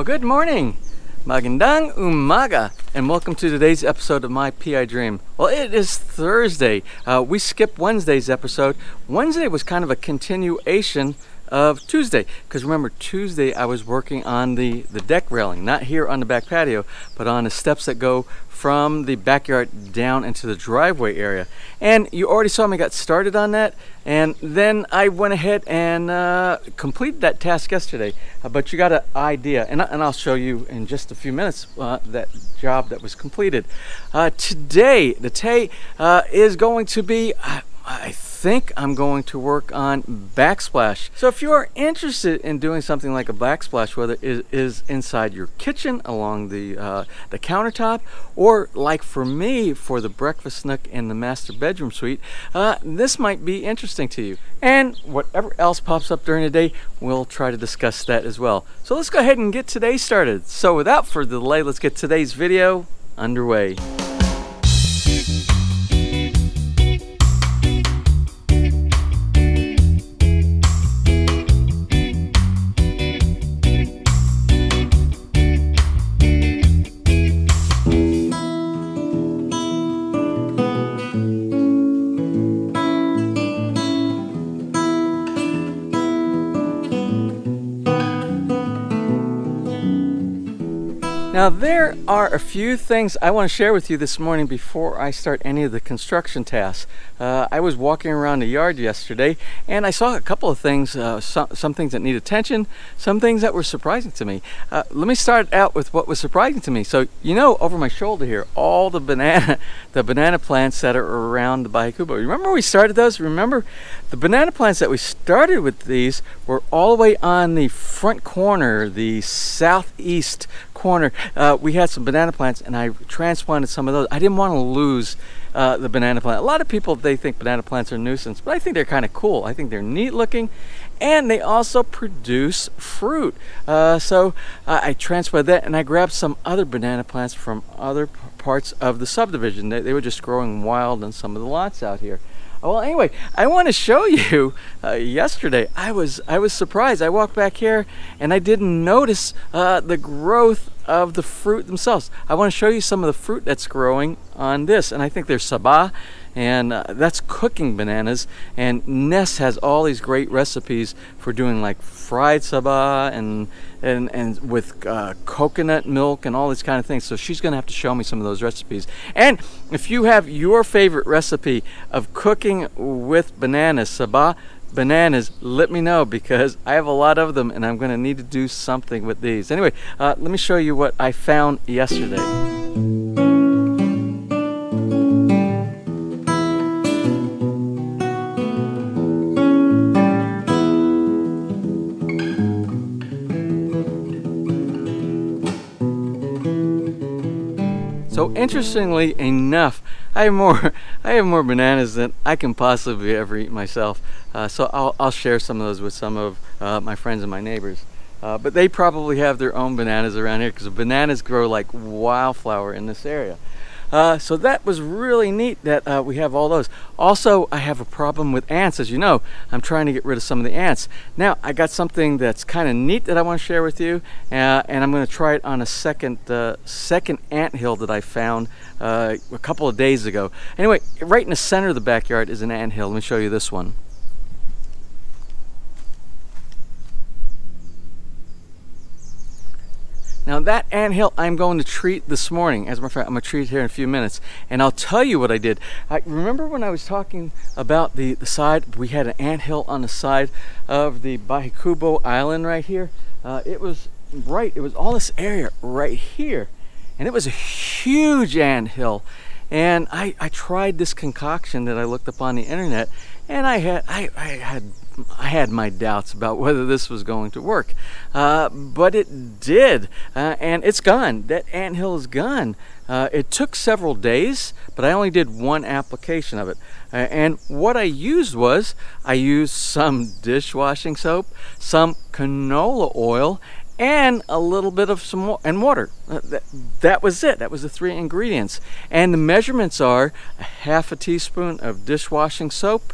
Well, good morning, magandang umaga, and welcome to today's episode of My PI Dream. Well, it is Thursday. We skipped Wednesday's episode. Wednesday was kind of a continuation of Tuesday, because remember, Tuesday I was working on the deck railing, not here on the back patio, but on the steps that go from the backyard down into the driveway area. And you already saw me got started on that, and then I went ahead and completed that task yesterday. But you got an idea, and I'll show you in just a few minutes that job that was completed. Today is going to be, I think I'm going to work on backsplash. So if you are interested in doing something like a backsplash, whether it is inside your kitchen along the countertop, or like for me for the breakfast nook and the master bedroom suite, this might be interesting to you. And whatever else pops up during the day, we'll try to discuss that as well. So let's go ahead and get today started. So without further delay, let's get today's video underway. Now there are a few things I want to share with you this morning before I start any of the construction tasks. I was walking around the yard yesterday and I saw a couple of things, some things that need attention, some things that were surprising to me. Let me start out with what was surprising to me. So you know, over my shoulder here, all the banana plants that are around the Baikubo. Remember we started those? Remember the banana plants that we started with, these were all the way on the front corner, the southeast corner. We had some banana plants and I transplanted some of those. I didn't want to lose the banana plant. A lot of people, they think banana plants are a nuisance, but I think they're kind of cool. I think they're neat looking, and they also produce fruit. So I transplanted that, and I grabbed some other banana plants from other parts of the subdivision. They were just growing wild on some of the lots out here. Well, anyway, I want to show you, yesterday I was surprised. I walked back here and I didn't notice the growth of the fruit themselves. I want to show you some of the fruit that's growing on this, and I think there's sabah, and that's cooking bananas, and Ness has all these great recipes for doing like fried sabah and with coconut milk and all these kind of things. So she's gonna have to show me some of those recipes. And if you have your favorite recipe of cooking with bananas, sabah bananas, let me know, because I have a lot of them and I'm gonna need to do something with these. Anyway, let me show you what I found yesterday. So interestingly enough, I have more bananas than I can possibly ever eat myself. So I'll share some of those with some of my friends and my neighbors. But they probably have their own bananas around here, because bananas grow like wildflower in this area. So that was really neat that we have all those. Also, I have a problem with ants. As you know, I'm trying to get rid of some of the ants. Now, I got something that's kind of neat that I want to share with you, and I'm going to try it on a second anthill that I found a couple of days ago. Anyway, right in the center of the backyard is an anthill. Let me show you this one. Now that anthill I'm going to treat this morning. As a matter of fact, I'm going to treat it here in a few minutes. And I'll tell you what I did. I remember when I was talking about the side, we had an anthill on the side of the Baikubo Island right here. It was all this area right here. And it was a huge anthill. And I tried this concoction that I looked up on the internet, and I had my doubts about whether this was going to work, but it did, and it's gone. That anthill is gone. It took several days, but I only did one application of it. And what I used was, I used some dishwashing soap, some canola oil, and a little bit of some water. That was it. That was the 3 ingredients. And the measurements are a half a teaspoon of dishwashing soap,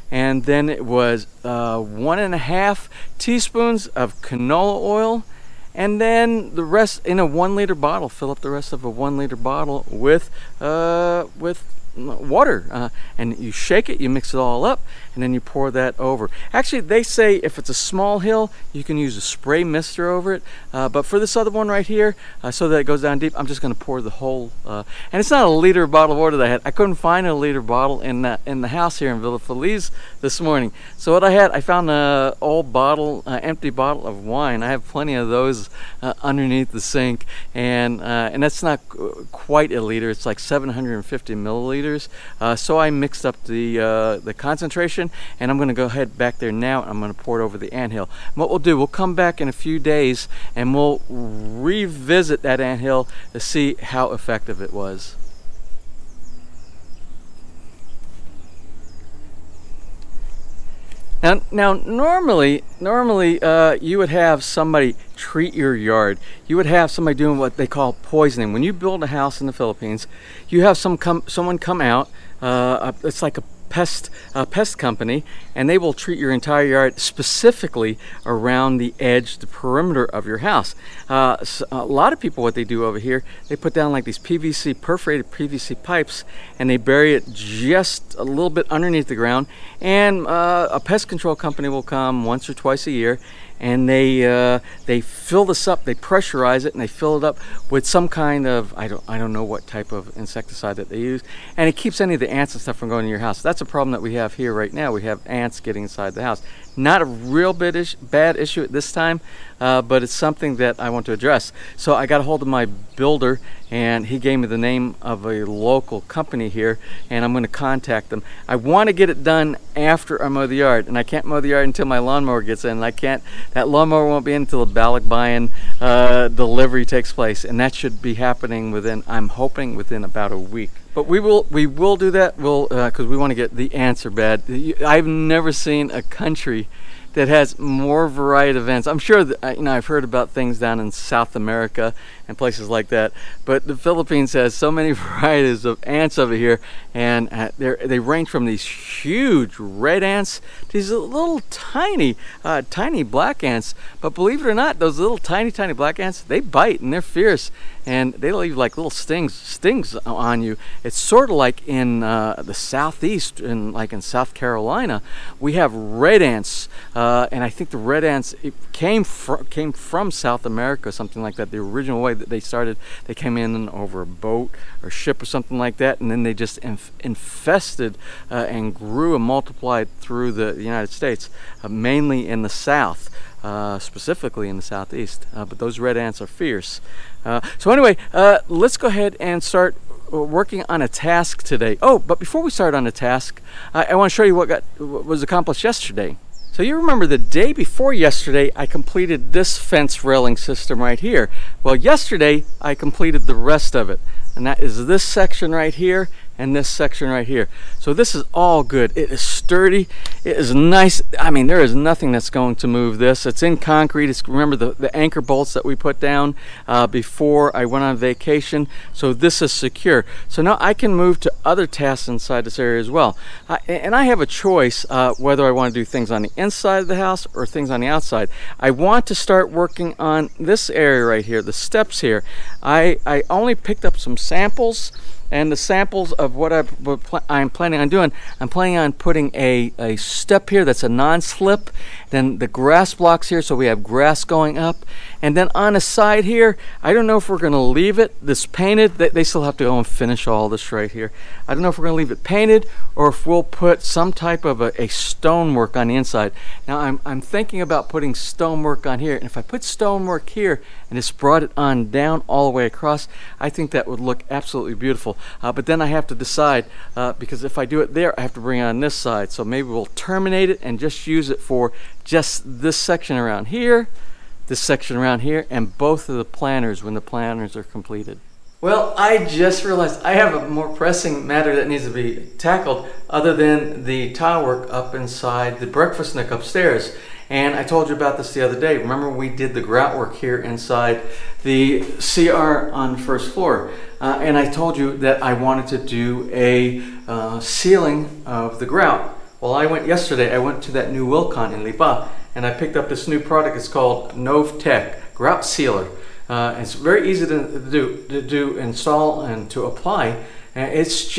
and then it was 1.5 teaspoons of canola oil, and then the rest in a 1 liter bottle. Fill up the rest of a 1 liter bottle with water, and you shake it, you mix it all up, and then you pour that over. Actually, they say if it's a small hill, you can use a spray mister over it, but for this other one right here, so that it goes down deep, I'm just going to pour the whole, and it's not a liter bottle of water that I had. I couldn't find a liter bottle in the house here in Villa Feliz this morning. So what I found an old bottle, empty bottle of wine. I have plenty of those underneath the sink, and that's not quite a liter. It's like 750 milliliters. So I mixed up the concentration, and I'm going to go ahead back there now, and I'm going to pour it over the anthill. And what we'll do, we'll come back in a few days and we'll revisit that anthill to see how effective it was. Now normally you would have somebody treat your yard. You would have somebody doing what they call poisoning. When you build a house in the Philippines, you have someone come out. It's like a pest company, and they will treat your entire yard, specifically around the edge, the perimeter of your house. So a lot of people, what they do over here, they put down like these perforated PVC pipes, and they bury it just a little bit underneath the ground, and a pest control company will come once or twice a year, and they fill this up, they pressurize it, and they fill it up with some kind of, I don't know what type of insecticide that they use, and it keeps any of the ants and stuff from going in your house. That's a problem that we have here right now. We have ants getting inside the house. Not a real bad issue at this time, but it's something that I want to address. So I got a hold of my builder, and he gave me the name of a local company here, and I'm going to contact them. I want to get it done after I mow the yard, and I can't mow the yard until my lawnmower gets in. That lawnmower won't be in until the Balikbayan delivery takes place, and that should be happening within, I'm hoping, within about a week. But we will do that. Because we want to get, the ants are bad. I've never seen a country that has more variety of ants. I'm sure that, I've heard about things down in South America and places like that, but the Philippines has so many varieties of ants over here, and they range from these huge red ants to these little tiny black ants. But believe it or not, those little tiny black ants, they bite and they're fierce, and they leave like little stings on you. It's sort of like in the southeast, like in South Carolina, we have red ants, and I think the red ants came from South America, something like that. The original way that they came in over a boat or ship or something like that, and then they just infested and grew and multiplied through the United States, mainly in the South. Specifically in the southeast, but those red ants are fierce. So anyway, let's go ahead and start working on a task today. Oh, but before we start on the task, I want to show you what was accomplished yesterday. So you remember the day before yesterday, I completed this fence railing system right here. Well, yesterday I completed the rest of it, and that is this section right here and this section right here. So this is all good. It is sturdy. It is nice. I mean, there is nothing that's going to move this. It's in concrete. It's, remember the anchor bolts that we put down before I went on vacation. So this is secure. So now I can move to other tasks inside this area as well. And I have a choice whether I want to do things on the inside of the house or things on the outside. I want to start working on this area right here, the steps here. I only picked up some samples, and the samples of what I'm planning on doing, I'm planning on putting a step here that's a non-slip, then the grass blocks here, so we have grass going up, and then on the side here, I don't know if we're going to leave this painted. They still have to go and finish all this right here. I don't know if we're going to leave it painted or if we'll put some type of a stonework on the inside. Now I'm thinking about putting stonework on here, and if I put stonework here and just brought it on down all the way across, I think that would look absolutely beautiful. But then I have to decide, because if I do it there, I have to bring it on this side. So maybe we'll terminate it and just use it for just this section around here, this section around here, and both of the planters when the planters are completed. Well, I just realized I have a more pressing matter that needs to be tackled other than the tile work up inside the breakfast nook upstairs. And I told you about this the other day. Remember, we did the grout work here inside the CR on the first floor. And I told you that I wanted to do a sealing of the grout. Well, yesterday I went to that new Wilcon in Lipa, and I picked up this new product. It's called Novtech grout sealer. It's very easy to install and to apply. It's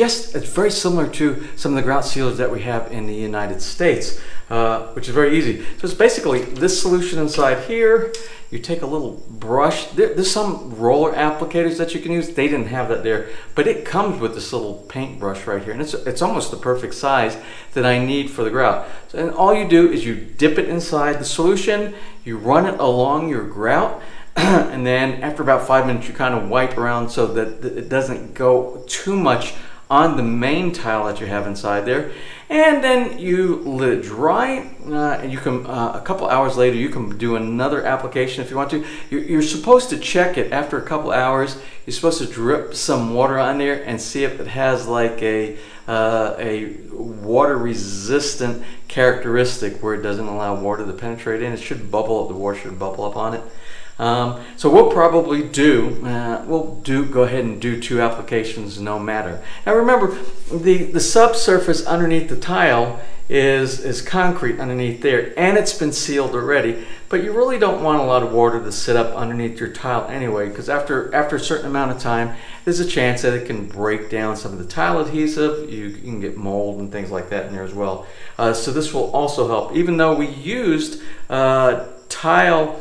very similar to some of the grout sealers that we have in the United States, which is very easy. So it's basically this solution inside here. You take a little brush. There's some roller applicators that you can use. They didn't have that there, but it comes with this little paint brush right here, and it's almost the perfect size that I need for the grout. So, and all you do is you dip it inside the solution, you run it along your grout, and then after about 5 minutes you kind of wipe around so that it doesn't go too much on the main tile that you have inside there, and then you let it dry, and you can a couple hours later you can do another application if you want to. You're supposed to check it after a couple hours. You're supposed to drip some water on there and see if it has like a water resistant characteristic where it doesn't allow water to penetrate in. It should bubble up, the water should bubble up on it. So we'll probably go ahead and do 2 applications no matter. Now remember, the subsurface underneath the tile is concrete underneath there, and it's been sealed already, but you really don't want a lot of water to sit up underneath your tile anyway, because after a certain amount of time there's a chance that it can break down some of the tile adhesive. You can get mold and things like that in there as well. So this will also help, even though we used tile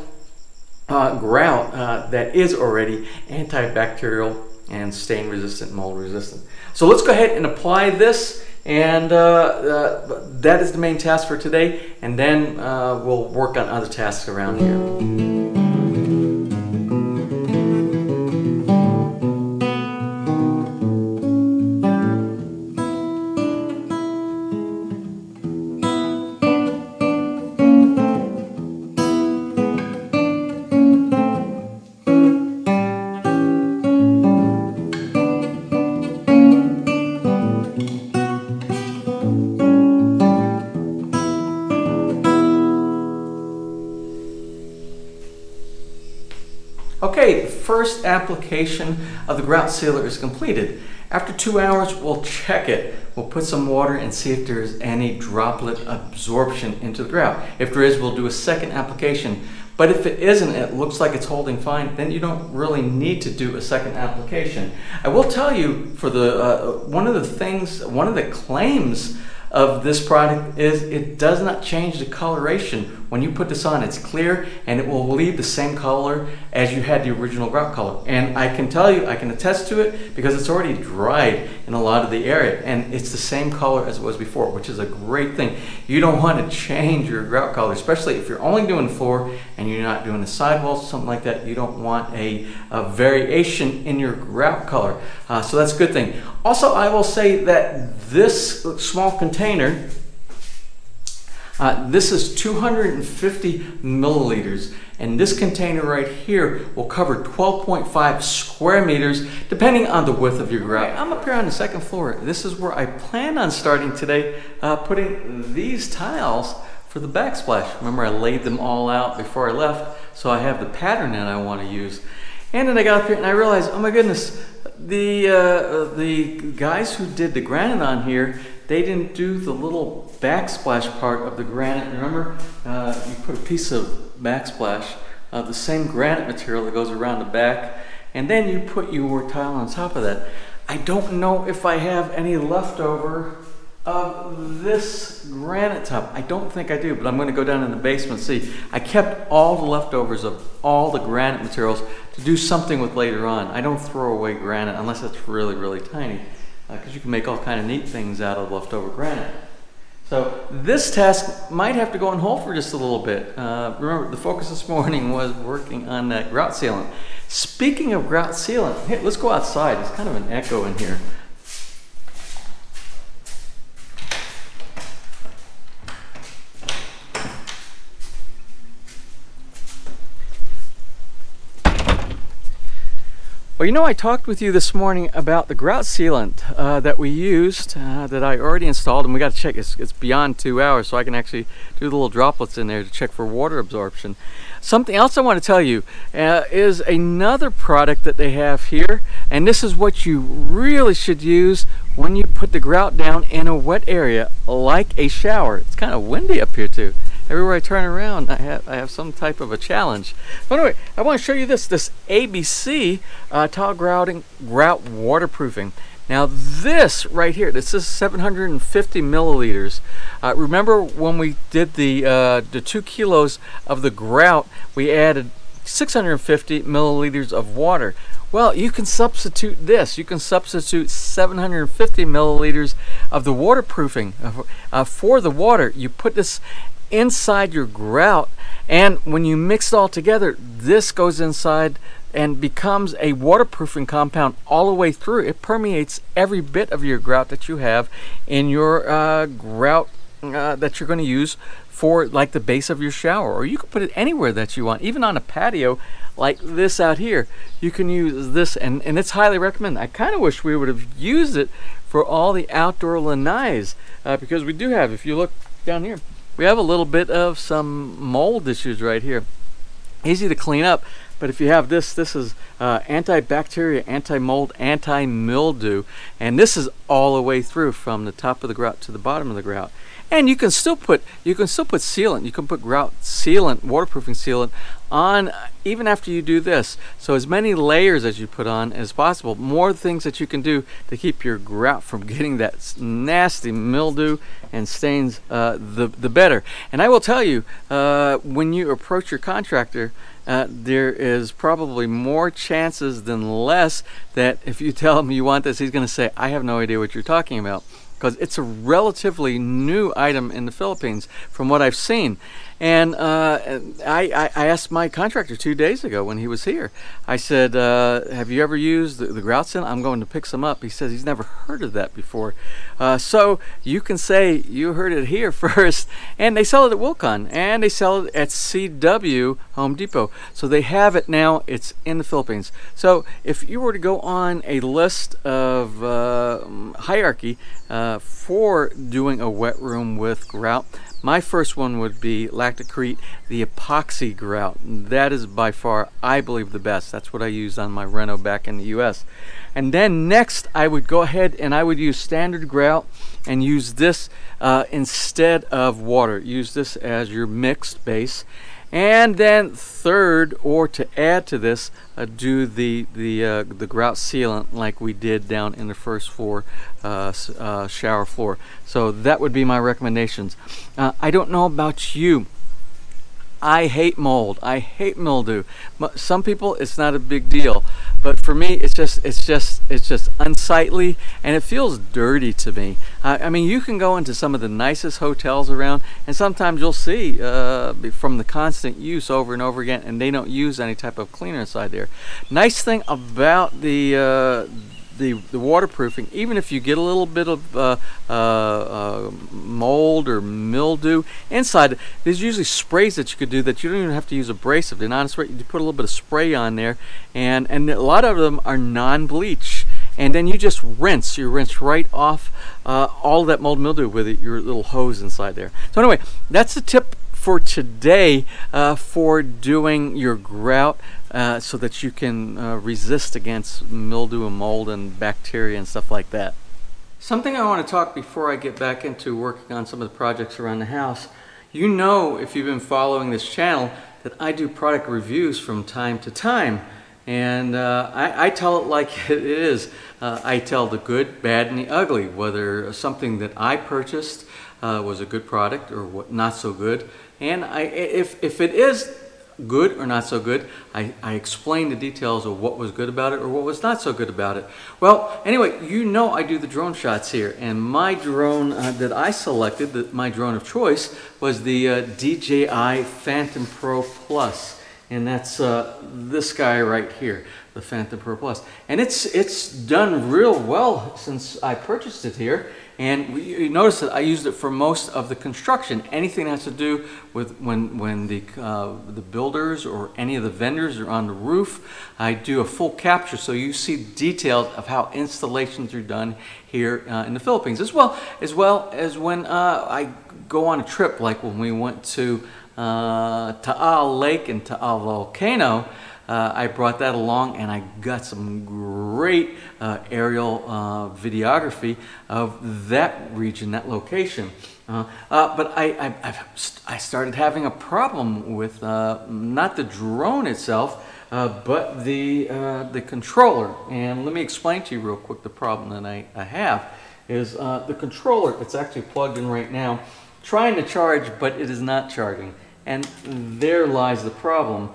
grout that is already antibacterial and stain resistant, mold resistant. So let's go ahead and apply this, and that is the main task for today, and then we'll work on other tasks around here. Okay, the first application of the grout sealer is completed. After 2 hours, we'll check it. We'll put some water and see if there's any droplet absorption into the grout. If there is, we'll do a second application. But if it isn't, it looks like it's holding fine, then you don't really need to do a second application. I will tell you, for the one of the claims of this product is it does not change the coloration. When you put this on, it's clear, and it will leave the same color as you had the original grout color. And I can tell you, I can attest to it, because it's already dried in a lot of the area, and it's the same color as it was before, which is a great thing. You don't want to change your grout color, especially if you're only doing the floor and you're not doing the sidewalls, something like that. You don't want a variation in your grout color. So that's a good thing. Also, I will say that this small container, this is 250 milliliters, and this container right here will cover 12.5 square meters, depending on the width of your grout. Okay, I'm up here on the second floor. This is where I plan on starting today, putting these tiles for the backsplash. Remember, I laid them all out before I left, so I have the pattern that I want to use. And then I got up here and I realized, oh my goodness, the guys who did the granite on here, they didn't do the little backsplash part of the granite. Remember, you put a piece of backsplash of the same granite material that goes around the back, and then you put your tile on top of that. I don't know if I have any leftover of this granite top. I don't think I do, but I'm going to go down in the basement and see. I kept all the leftovers of all the granite materials to do something with later on. I don't throw away granite unless it's really, really tiny, because you can make all kind of neat things out of leftover granite. So this task might have to go on hold for just a little bit. Remember, the focus this morning was working on that grout sealant. Speaking of grout sealant, hey, let's go outside. It's kind of an echo in here. Well, you know, I talked with you this morning about the grout sealant that we used, that I already installed, and we got to check. It's beyond 2 hours, so I can actually do the little droplets in there to check for water absorption. Something else I want to tell you is another product that they have here, and this is what you really should use when you put the grout down in a wet area like a shower. It's kind of windy up here too. everywhere I turn around, I have some type of a challenge. But anyway, I want to show you this ABC tile grout waterproofing. Now this right here, this is 750 milliliters. Remember when we did the 2 kilos of the grout, we added 650 milliliters of water. Well, you can substitute this. You can substitute 750 milliliters of the waterproofing for the water. You put this inside your grout, and when you mix it all together, this goes inside and becomes a waterproofing compound all the way through. It permeates every bit of your grout that you have in your grout that you're going to use for like the base of your shower, or you can put it anywhere that you want, even on a patio like this out here. You can use this, and it's highly recommended. I kind of wish we would have used it for all the outdoor lanais, because we do have, if you look down here, we have a little bit of some mold issues right here. Easy to clean up, but if you have this is antibacterial, anti-mold, anti-mildew, and this is all the way through from the top of the grout to the bottom of the grout. And you can still put sealant. You can put grout sealant, waterproofing sealant, on even after you do this. So as many layers as you put on as possible. More things that you can do to keep your grout from getting that nasty mildew and stains, the better. And I will tell you, when you approach your contractor, there is probably more chances than less that if you tell him you want this, he's going to say, I have no idea what you're talking about. Because it's a relatively new item in the Philippines from what I've seen. And I asked my contractor 2 days ago when he was here. I said, have you ever used the grout sealant? I'm going to pick some up. He says he's never heard of that before. So you can say you heard it here first. And they sell it at Wilcon, and they sell it at CW Home Depot. So they have it now. It's in the Philippines. So if you were to go on a list of hierarchy for doing a wet room with grout, my first one would be Lacticrete, the epoxy grout. That is by far, I believe, the best. That's what I used on my reno back in the US. And then next, I would go ahead and I would use standard grout and use this instead of water. Use this as your mixed base. And then third, or to add to this, do the grout sealant like we did down in the first floor shower floor. So that would be my recommendations. I don't know about you. I hate mold. I hate mildew. Some people, it's not a big deal, but for me, it's just unsightly, and it feels dirty to me. I mean, you can go into some of the nicest hotels around, and sometimes you'll see from the constant use over and over again, and they don't use any type of cleaner inside there. Nice thing about the waterproofing, even if you get a little bit of mold or mildew inside, there's usually sprays that you could do that you don't even have to use abrasive. They're non-spray. You put a little bit of spray on there, and a lot of them are non-bleach. And then you just rinse. You rinse right off all that mold mildew with your little hose inside there. So anyway, that's the tip for today for doing your grout so that you can resist against mildew and mold and bacteria and stuff like that. Something I want to talk before I get back into working on some of the projects around the house. You know, if you've been following this channel, that I do product reviews from time to time. And I tell it like it is. I tell the good, bad, and the ugly, whether something that I purchased was a good product or what not so good. And if it is good or not so good, I explain the details of what was good about it or what was not so good about it. Well, anyway, you know I do the drone shots here, and my drone that I selected, my drone of choice, was the DJI Phantom Pro Plus. And that's this guy right here, the Phantom Pro Plus. And it's done real well since I purchased it here. And you notice that I used it for most of the construction. Anything that has to do with when the builders or any of the vendors are on the roof, I do a full capture so you see details of how installations are done here in the Philippines, as well as when I go on a trip, like when we went to Taal Lake and Taal Volcano. I brought that along, and I got some great aerial videography of that region, that location. But I started having a problem with not the drone itself, but the controller. And let me explain to you real quick the problem that I have is the controller. It's actually plugged in right now, trying to charge, but it is not charging. And there lies the problem.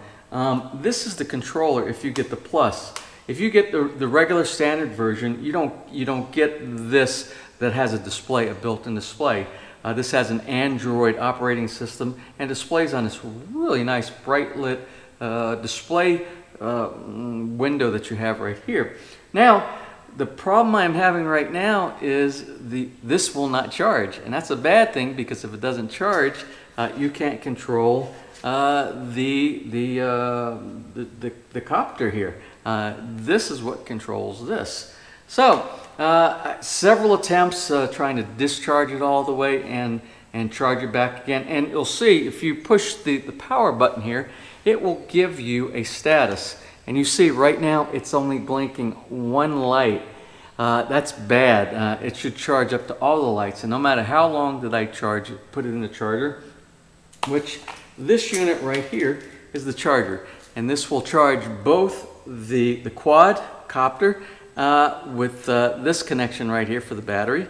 This is the controller if you get the Plus. If you get the regular standard version, you don't get this that has a display, a built-in display. This has an Android operating system and displays on this really nice bright lit display window that you have right here. Now, the problem I'm having right now is this will not charge, and that's a bad thing because if it doesn't charge, you can't control the copter here. This is what controls this. So several attempts trying to discharge it all the way and charge it back again, and you'll see if you push the power button here, it will give you a status. And you see right now it's only blinking one light. That's bad. It should charge up to all the lights, and no matter how long that I charge it, put it in the charger, which this unit right here is the charger, and this will charge both the quadcopter with this connection right here for the battery,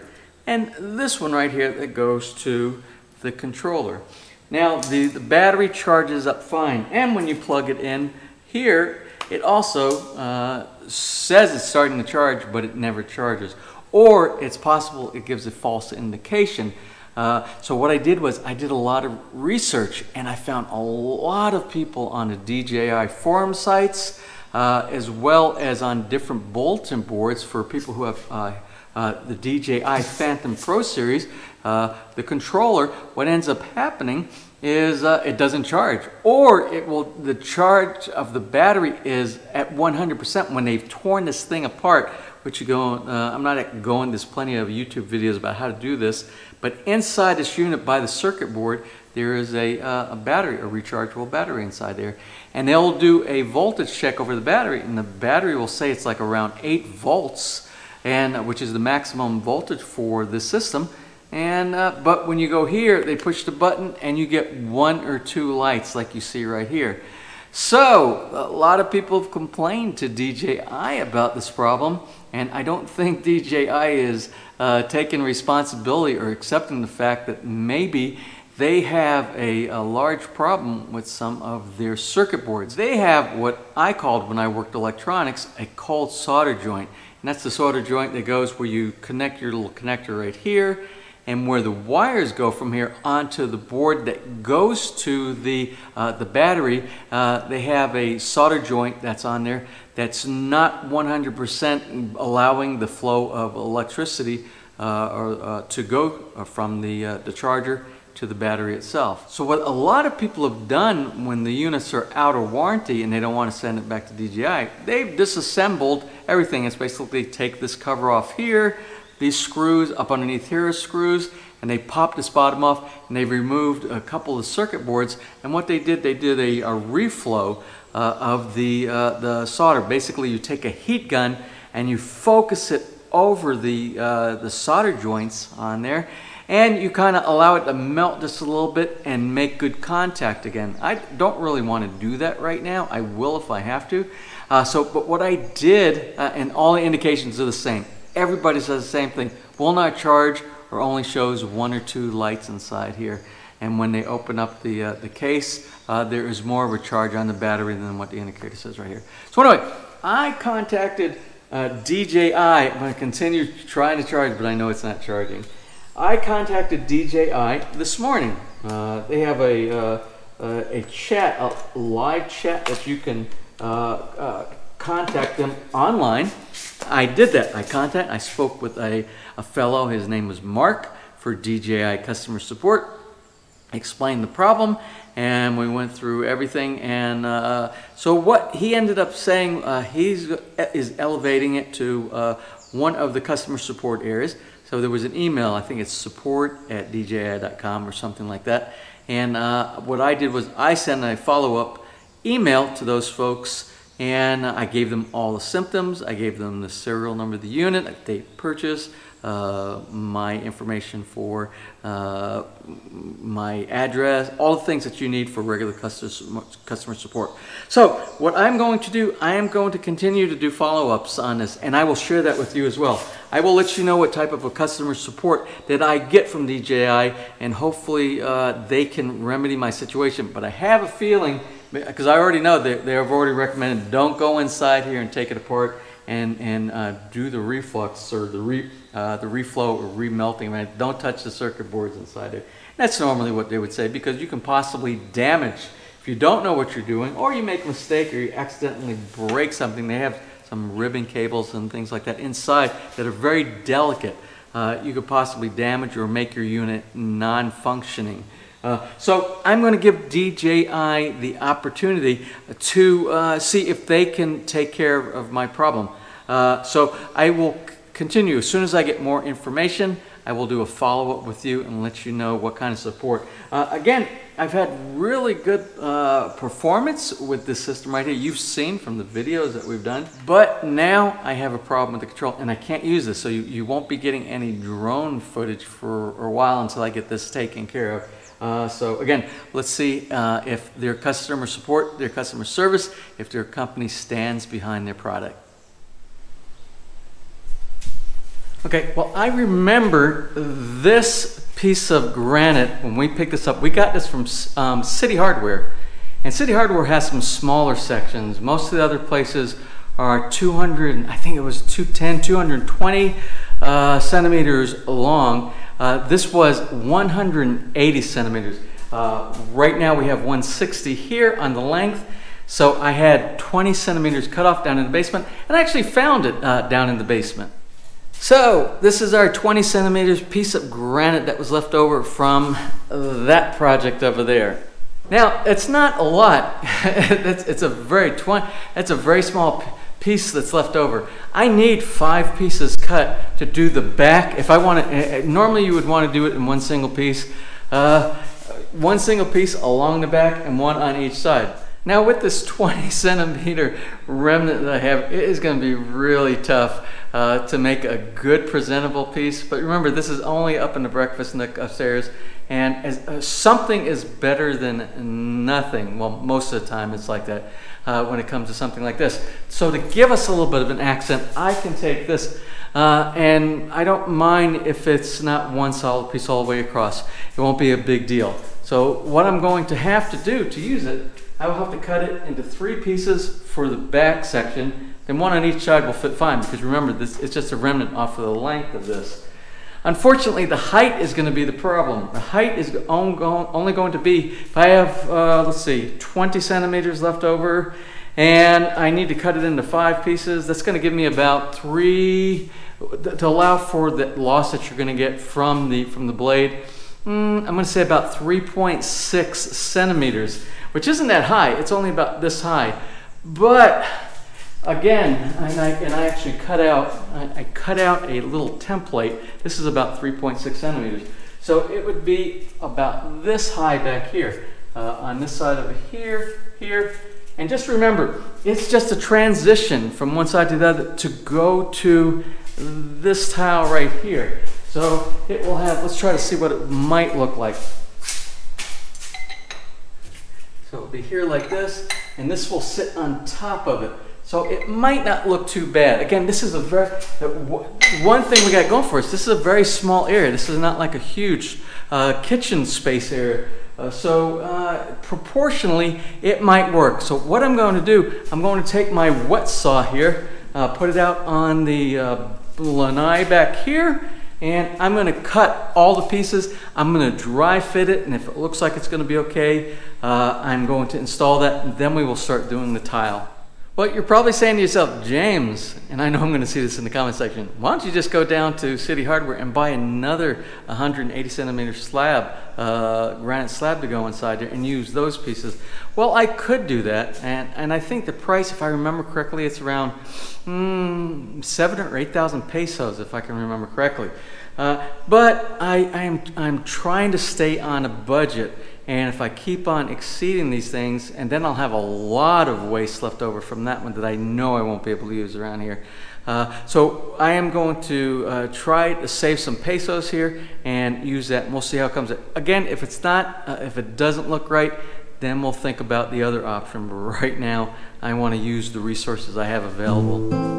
and this one right here that goes to the controller. Now the battery charges up fine, and when you plug it in here, it also says it's starting to charge, but it never charges. Or it's possible it gives a false indication. So what I did was I did a lot of research, and I found a lot of people on the DJI forum sites, as well as on different bulletin boards for people who have the DJI Phantom Pro series. The controller, what ends up happening is it doesn't charge, or the charge of the battery is at 100% when they've torn this thing apart, which you go, I'm not going, there's plenty of YouTube videos about how to do this, but inside this unit by the circuit board, there is a battery, a rechargeable battery inside there, and they'll do a voltage check over the battery, and the battery will say it's like around 8 volts, and which is the maximum voltage for the system. And but when you go here, they push the button and you get 1 or 2 lights like you see right here. So a lot of people have complained to DJI about this problem, and I don't think DJI is taking responsibility or accepting the fact that maybe they have a large problem with some of their circuit boards. They have what I called, when I worked electronics, a cold solder joint. And that's the solder joint that goes where you connect your little connector right here, and where the wires go from here onto the board that goes to the battery. They have a solder joint that's on there that's not 100% allowing the flow of electricity to go from the charger to the battery itself. So what a lot of people have done when the units are out of warranty and they don't want to send it back to DJI, they've disassembled everything. It's basically take this cover off here, these screws up underneath here are screws, and they popped this bottom off, and they've removed a couple of circuit boards, and what they did a reflow of the solder. Basically you take a heat gun and you focus it over the solder joints on there, and you kind of allow it to melt just a little bit and make good contact again. I don't really want to do that right now. I will if I have to. But what I did, and all the indications are the same. Everybody says the same thing. Will not charge, or only shows 1 or 2 lights inside here. And when they open up the case, there is more of a charge on the battery than what the indicator says right here. So anyway, I contacted DJI. I'm going to continue trying to charge, but I know it's not charging. I contacted DJI this morning. They have a chat, a live chat that you can contact them online. I did that. I spoke with a fellow, his name was Mark, for DJI customer support, explained the problem, and we went through everything. And so what he ended up saying, he is elevating it to one of the customer support areas. So there was an email, I think it's support@dji.com or something like that. And what I did was I sent a follow-up email to those folks, and I gave them all the symptoms. I gave them the serial number of the unit, date purchase, my information for my address, all the things that you need for regular customer support. So what I'm going to do, I am going to continue to do follow-ups on this, and I will share that with you as well. I will let you know what type of a customer support that I get from DJI, and hopefully they can remedy my situation. But I have a feeling, because I already know they have already recommended, don't go inside here and take it apart and do the reflux or the reflow or remelting. Right? Don't touch the circuit boards inside there. That's normally what they would say, because you can possibly damage, if you don't know what you're doing, or you make a mistake or you accidentally break something. They have some ribbon cables and things like that inside that are very delicate. You could possibly damage or make your unit non-functioning. So I'm going to give DJI the opportunity to see if they can take care of my problem. So I will continue. As soon as I get more information, I will do a follow-up with you and let you know what kind of support. Again, I've had really good performance with this system right here. You've seen from the videos that we've done. But now I have a problem with the control, and I can't use this. So you won't be getting any drone footage for a while until I get this taken care of. So again, let's see if their customer support, their customer service, if their company stands behind their product. Okay, well, I remember this piece of granite when we picked this up. We got this from City Hardware, and City Hardware has some smaller sections. Most of the other places are 200, I think it was 210, 220 centimeters long. This was 180 centimeters. Right now we have 160 here on the length. So I had 20 centimeters cut off down in the basement, and I actually found it down in the basement. So this is our 20 centimeters piece of granite that was left over from that project over there. Now, it's not a lot. It's a very small piece that's left over. I need 5 pieces cut to do the back. If I want to, normally you would want to do it in one single piece. One single piece along the back and one on each side. Now with this 20 centimeter remnant that I have, it is going to be really tough to make a good presentable piece. But remember, this is only up in the breakfast nook upstairs, and something is better than nothing. Well, most of the time it's like that when it comes to something like this. So to give us a little bit of an accent, I can take this and I don't mind if it's not one solid piece all the way across. It won't be a big deal. So what I'm going to have to do to use it, I will have to cut it into 3 pieces for the back section, then one on each side will fit fine, because remember, this it's just a remnant off of the length of this. Unfortunately, the height is going to be the problem. The height is only going to be, if I have, let's see, 20 centimeters left over, and I need to cut it into 5 pieces, that's going to give me about 3, to allow for the loss that you're going to get from the blade. I'm going to say about 3.6 centimeters, which isn't that high. It's only about this high. But again, and I actually cut out a little template. This is about 3.6 centimeters. So it would be about this high back here, on this side over here, here. And just remember, it's just a transition from one side to the other to go to this tile right here. So it will have, let's try to see what it might look like. So it'll be here like this, and this will sit on top of it. So it might not look too bad. Again, this is a very, one thing we got going for us, this is a very small area. This is not like a huge kitchen space area. Proportionally, it might work. So what I'm going to do, I'm going to take my wet saw here, put it out on the lanai back here, and I'm going to cut all the pieces. I'm going to dry fit it, and if it looks like it's going to be okay, I'm going to install that, and then we will start doing the tile. Well, you're probably saying to yourself, James, and I know I'm going to see this in the comment section, why don't you just go down to City Hardware and buy another 180 centimeter slab, granite slab to go inside there and use those pieces? Well, I could do that, and I think the price, if I remember correctly, it's around 7,000 or 8,000 pesos, if I can remember correctly. But I'm trying to stay on a budget. And if I keep on exceeding these things, and then I'll have a lot of waste left over from that one that I know I won't be able to use around here. So I am going to try to save some pesos here and use that, and we'll see how it comes. Again, if it's not, if it doesn't look right, then we'll think about the other option. But right now, I want to use the resources I have available.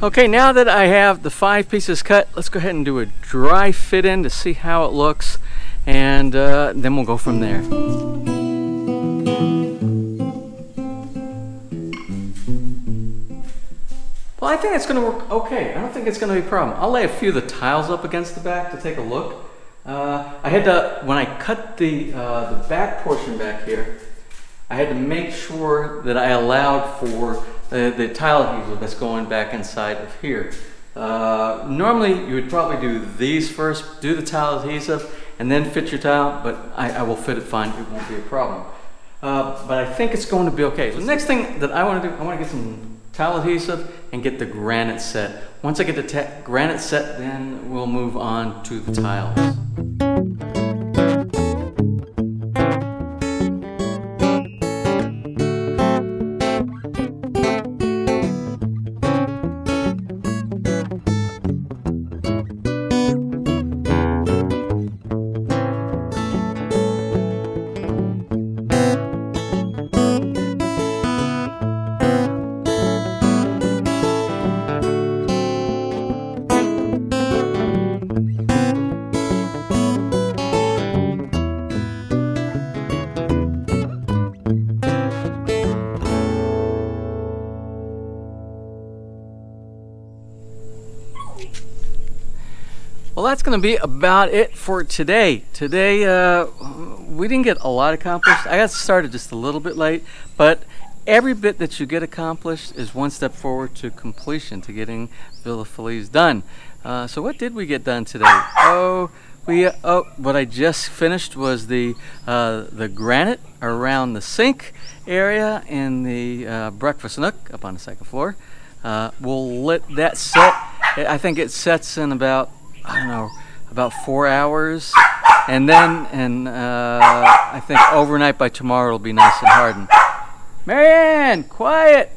Okay, now that I have the 5 pieces cut, let's go ahead and do a dry fit in to see how it looks, and then we'll go from there. Well, I think it's going to work okay. I don't think it's going to be a problem. I'll lay a few of the tiles up against the back to take a look. I had to, when I cut the back portion back here, I had to make sure that I allowed for the tile adhesive that's going back inside of here. Normally you would probably do these first, do the tile adhesive, and then fit your tile, but I will fit it fine. It won't be a problem. But I think it's going to be okay. So the next thing that I want to do, I want to get some tile adhesive and get the granite set. Once I get the granite set, then we'll move on to the tiles. Well, that's going to be about it for today. Today, we didn't get a lot accomplished. I got started just a little bit late, but every bit that you get accomplished is one step forward to completion, to getting Villa Feliz done. So what did we get done today? What I just finished was the granite around the sink area in the breakfast nook up on the second floor. We'll let that set. I think it sets in about, I don't know, about 4 hours, and then I think overnight by tomorrow it'll be nice and hardened. Marianne, quiet.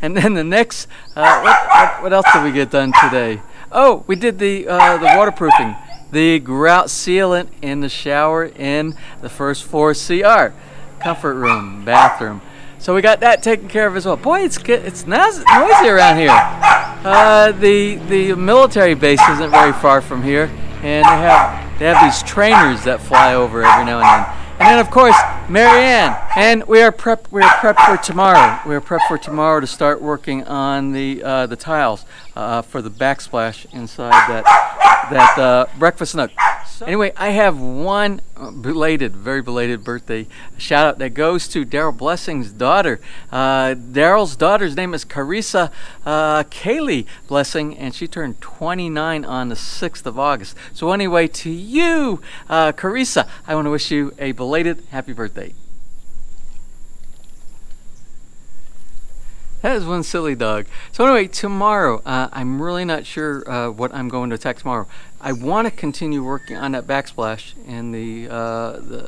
And then the next, what else did we get done today? Oh, we did the waterproofing, the grout sealant in the shower in the first floor CR, comfort room, bathroom. So we got that taken care of as well. Boy, it's noisy around here. The military base isn't very far from here, and they have these trainers that fly over every now and then. And then of course, Marianne, and we are prepped for tomorrow. We are prepped for tomorrow to start working on the tiles for the backsplash inside that breakfast nook. Anyway, I have one very belated birthday shout out that goes to Daryl Blessing's daughter. Daryl's daughter's name is Carissa Kaylee Blessing, and she turned 29 on the 6th of August. So anyway, to you, Carissa, I want to wish you a belated happy birthday. That is one silly dog. So anyway, tomorrow, I'm really not sure what I'm going to attack tomorrow. I want to continue working on that backsplash in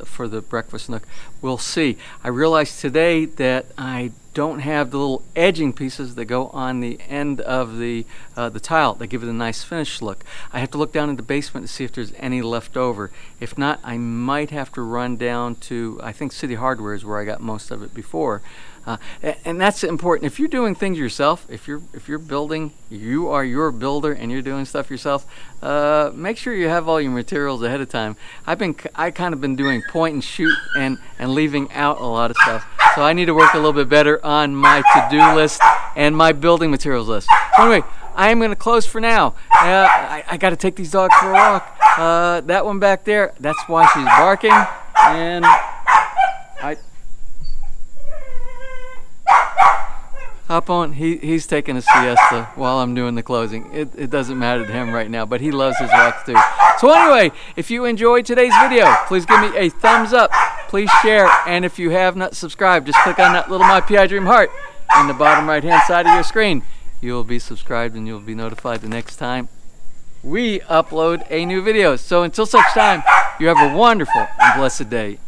for the breakfast nook. We'll see. I realized today that I don't have the little edging pieces that go on the end of the tile that give it a nice finished look. I have to look down in the basement to see if there's any left over. If not, I might have to run down to, I think City Hardware is where I got most of it before. And that's important. If you're doing things yourself, if you're building, you are your builder and you're doing stuff yourself, make sure you have all your materials ahead of time. I kind of been doing point and shoot and leaving out a lot of stuff. So I need to work a little bit better on my to-do list and my building materials list. So anyway, I am going to close for now. I got to take these dogs for a walk. That one back there, that's why she's barking. And hop on, he's taking a siesta while I'm doing the closing. It doesn't matter to him right now, but he loves his walks too. So anyway, if you enjoyed today's video, please give me a thumbs up. Please share, and if you have not subscribed, just click on that little My PI Dream heart in the bottom right hand side of your screen. You will be subscribed and you'll be notified the next time we upload a new video. So until such time, you have a wonderful and blessed day.